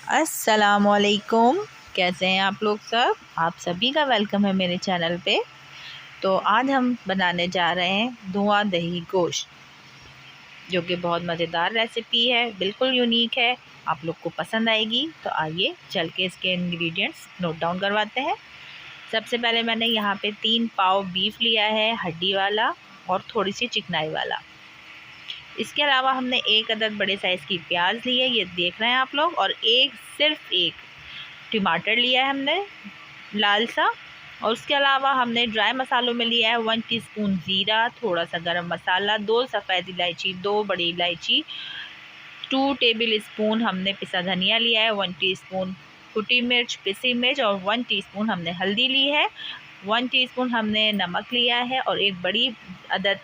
अस्सलामुअलैकुम। कैसे हैं आप लोग सब? आप सभी का वेलकम है मेरे चैनल पे। तो आज हम बनाने जा रहे हैं धुआं दही गोश्त, जो कि बहुत मज़ेदार रेसिपी है, बिल्कुल यूनिक है। आप लोग को पसंद आएगी। तो आइए चल के इसके इंग्रेडिएंट्स नोट डाउन करवाते हैं। सबसे पहले मैंने यहाँ पे 3 पाव बीफ लिया है, हड्डी वाला और थोड़ी सी चिकनाई वाला। इसके अलावा हमने 1 अदद बड़े साइज़ की प्याज ली है, ये देख रहे हैं आप लोग, और सिर्फ एक टमाटर लिया है हमने लाल सा। और उसके अलावा हमने ड्राई मसालों में लिया है 1 टीस्पून ज़ीरा, थोड़ा सा गरम मसाला, 2 सफ़ेद इलायची, 2 बड़ी इलायची, 2 टेबल स्पून हमने पिसा धनिया लिया है, 1 टीस्पून कुटी मिर्च, पिसी मिर्च और 1 टीस्पून हमने हल्दी ली है, 1 टीस्पून हमने नमक लिया है और एक बड़ी अदद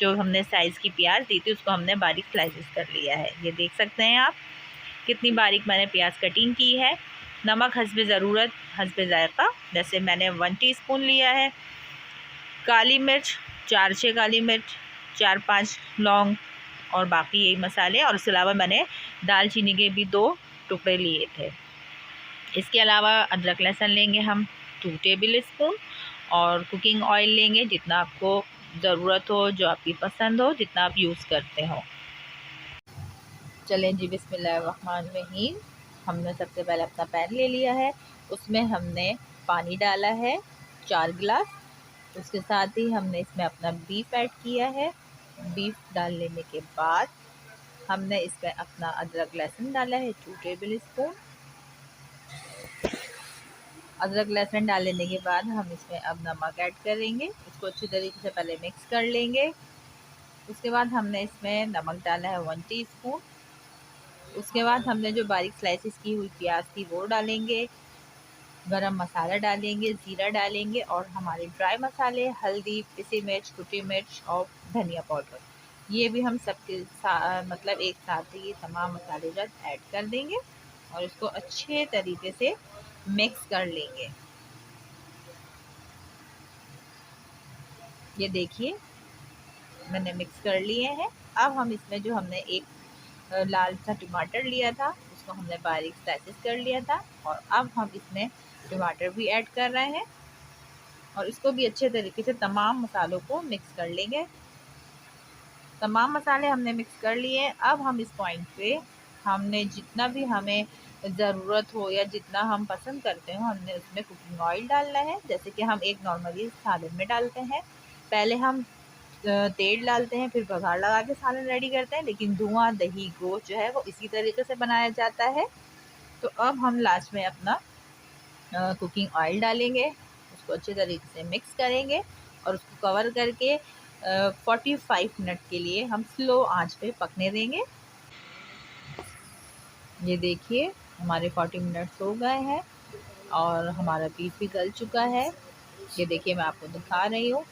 जो हमने साइज़ की प्याज दी थी उसको हमने बारीक स्लाइसेस कर लिया है। ये देख सकते हैं आप कितनी बारीक मैंने प्याज कटिंग की है। नमक हस्बे ज़रूरत, हस्बे ज़ायक़ा, जैसे मैंने 1 टीस्पून लिया है। काली मिर्च 4-6 काली मिर्च, 4-5 लौंग और बाकी यही मसाले। और इसके अलावा मैंने दालचीनी के भी 2 टुकड़े लिए थे। इसके अलावा अदरक लहसुन लेंगे हम 2 टेबल स्पून और कुकिंग ऑयल लेंगे जितना आपको ज़रूरत हो, जो आपकी पसंद हो, जितना आप यूज़ करते हो। चलें जी, बिस्मिल्लाहिर्रहमानिर्रहीम। हमने सबसे पहले अपना पैन ले लिया है, उसमें हमने पानी डाला है 4 गिलास। उसके साथ ही हमने इसमें अपना बीफ ऐड किया है। बीफ डाल लेने के बाद हमने इसमें अपना अदरक लहसुन डाला है 2 टेबल स्पून। अदरक लहसुन डाल लेने के बाद हम इसमें अब नमक ऐड करेंगे, इसको अच्छी तरीके से पहले मिक्स कर लेंगे। उसके बाद हमने इसमें नमक डाला है 1 टीस्पून। उसके बाद हमने जो बारीक स्लाइसिस की हुई प्याज थी वो डालेंगे, गरम मसाला डालेंगे, ज़ीरा डालेंगे और हमारे ड्राई मसाले हल्दी, पिसी मिर्च, कुटी मिर्च और धनिया पाउडर, ये भी हम सबके मतलब एक साथ ही ये तमाम मसाले ऐड कर देंगे और इसको अच्छे तरीके से मिक्स कर लेंगे। ये देखिए मैंने मिक्स कर लिए हैं। अब हम इसमें जो हमने एक लाल सा टमाटर लिया था उसको हमने बारीक स्लाइसेस कर लिया था और अब हम इसमें टमाटर भी ऐड कर रहे हैं और इसको भी अच्छे तरीके से तमाम मसालों को मिक्स कर लेंगे। तमाम मसाले हमने मिक्स कर लिए। अब हम इस पॉइंट पे हमने जितना भी हमें ज़रूरत हो या जितना हम पसंद करते हो हमने उसमें कुकिंग ऑयल डालना है, जैसे कि हम एक नॉर्मली सालन में डालते हैं। पहले हम तेल डालते हैं, फिर बघार लगा के सालन रेडी करते हैं, लेकिन धुआं दही गोश्त जो है वो इसी तरीके से बनाया जाता है। तो अब हम लास्ट में अपना कुकिंग ऑयल डालेंगे, उसको अच्छे तरीके से मिक्स करेंगे और उसको कवर करके 45 मिनट के लिए हम स्लो आंच पे पकने देंगे। ये देखिए हमारे 40 मिनट्स हो गए हैं और हमारा बीफ भी गल चुका है। ये देखिए मैं आपको दिखा रही हूँ,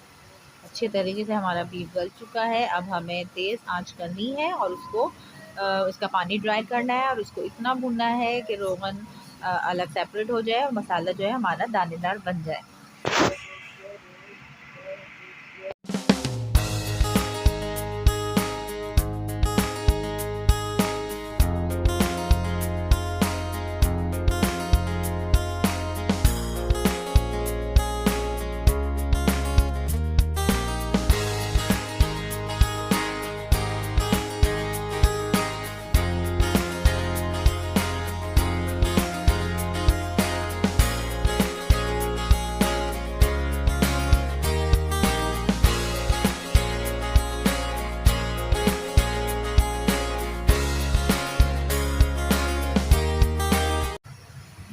अच्छे तरीके से हमारा बीफ गल चुका है। अब हमें तेज़ आंच करनी है और उसका पानी ड्राई करना है और उसको इतना भूनना है कि रोगन अलग सेपरेट हो जाए और मसाला जो है हमारा दानेदार बन जाए।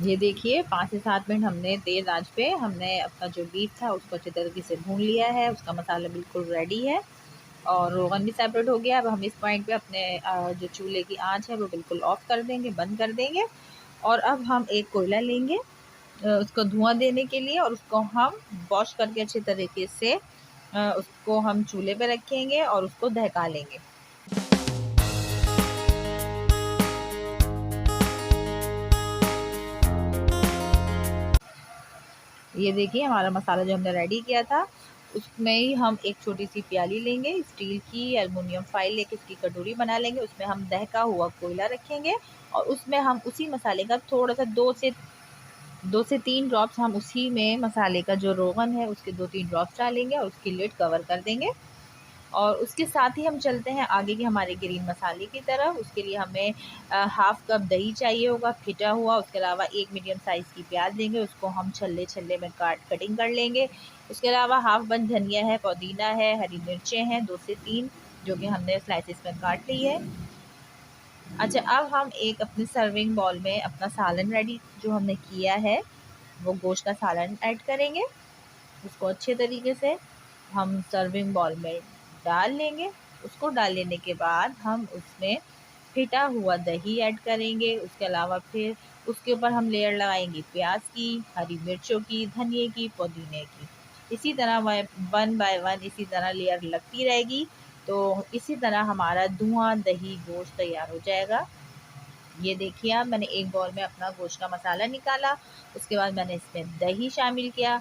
ये देखिए 5 से 7 मिनट हमने तेज़ आंच पे हमने अपना जो बीफ था उसको अच्छे तरीके से भून लिया है। उसका मसाला बिल्कुल रेडी है और रोगन भी सेपरेट हो गया। अब हम इस पॉइंट पे अपने जो चूल्हे की आंच है वो बिल्कुल ऑफ कर देंगे, बंद कर देंगे। और अब हम एक कोयला लेंगे उसको धुआं देने के लिए और उसको हम वॉश करके अच्छे तरीके से उसको हम चूल्हे पे रखेंगे और उसको दहका लेंगे। ये देखिए हमारा मसाला जो हमने रेडी किया था उसमें ही हम एक छोटी सी प्याली लेंगे स्टील की, एल्युमिनियम फाइल लेके इसकी कटोरी बना लेंगे, उसमें हम दहका हुआ कोयला रखेंगे और उसमें हम उसी मसाले का थोड़ा सा 2 से 3 ड्रॉप्स हम उसी में मसाले का जो रोगन है उसके 2-3 ड्रॉप्स डालेंगे और उसकी लिड कवर कर देंगे। और उसके साथ ही हम चलते हैं आगे के हमारे ग्रीन मसाले की तरफ। उसके लिए हमें हाफ़ कप दही चाहिए होगा फिटा हुआ। उसके अलावा 1 मीडियम साइज़ की प्याज लेंगे, उसको हम छल्ले में कटिंग कर लेंगे। उसके अलावा हाफ़ बंच धनिया है, पुदीना है, हरी मिर्चें हैं 2 से 3 जो कि हमने स्लाइसेस में काट ली है। अच्छा, अब हम एक अपने सर्विंग बाउल में अपना सालन रेडी जो हमने किया है वो गोश्त का सालन ऐड करेंगे। उसको अच्छे तरीके से हम सर्विंग बाउल में डाल लेंगे। उसको डाल लेने के बाद हम उसमें फिटा हुआ दही ऐड करेंगे। उसके अलावा फिर उसके ऊपर हम लेयर लगाएंगे प्याज की, हरी मिर्चों की, धनिए की, पुदीने की। इसी तरह वन बाय वन इसी तरह लेयर लगती रहेगी। तो इसी तरह हमारा धुआं दही गोश्त तैयार हो जाएगा। ये देखिए आप, मैंने एक बाउल में अपना गोश्त का मसाला निकाला। उसके बाद मैंने इसमें दही शामिल किया,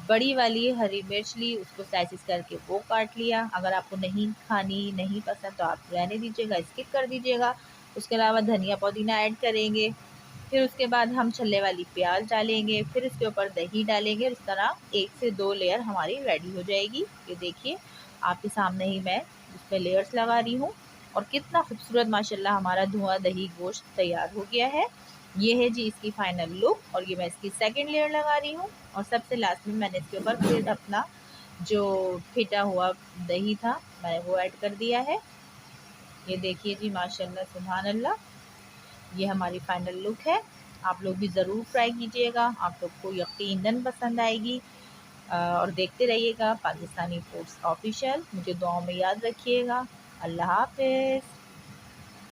बड़ी वाली हरी मिर्च ली, उसको स्लाइसेस करके वो काट लिया। अगर आपको नहीं खानी, नहीं पसंद तो आप रहने दीजिएगा, स्किप कर दीजिएगा। उसके अलावा धनिया पुदीना ऐड करेंगे। फिर उसके बाद हम छल्ले वाली प्याज डालेंगे, फिर उसके ऊपर दही डालेंगे। इस तरह 1 से 2 लेयर हमारी रेडी हो जाएगी। ये देखिए आपके सामने ही मैं उसमें लेयर्स लगा रही हूँ और कितना खूबसूरत माशाल्लाह हमारा धुआं दही गोश्त तैयार हो गया है। ये है जी इसकी फाइनल लुक और ये मैं इसकी सेकंड लेयर लगा रही हूँ और सबसे लास्ट में मैंने इसके ऊपर फिर अपना जो फिटा हुआ दही था मैंने वो ऐड कर दिया है। ये देखिए जी माशाल्लाह सुभान अल्लाह, ये हमारी फाइनल लुक है। आप लोग भी ज़रूर ट्राई कीजिएगा, आप लोग को यकीनन पसंद आएगी। और देखते रहिएगा पाकिस्तानी फूड्स ऑफिशियल। मुझे दुआओं में याद रखिएगा। अल्लाह हाफ़िज़।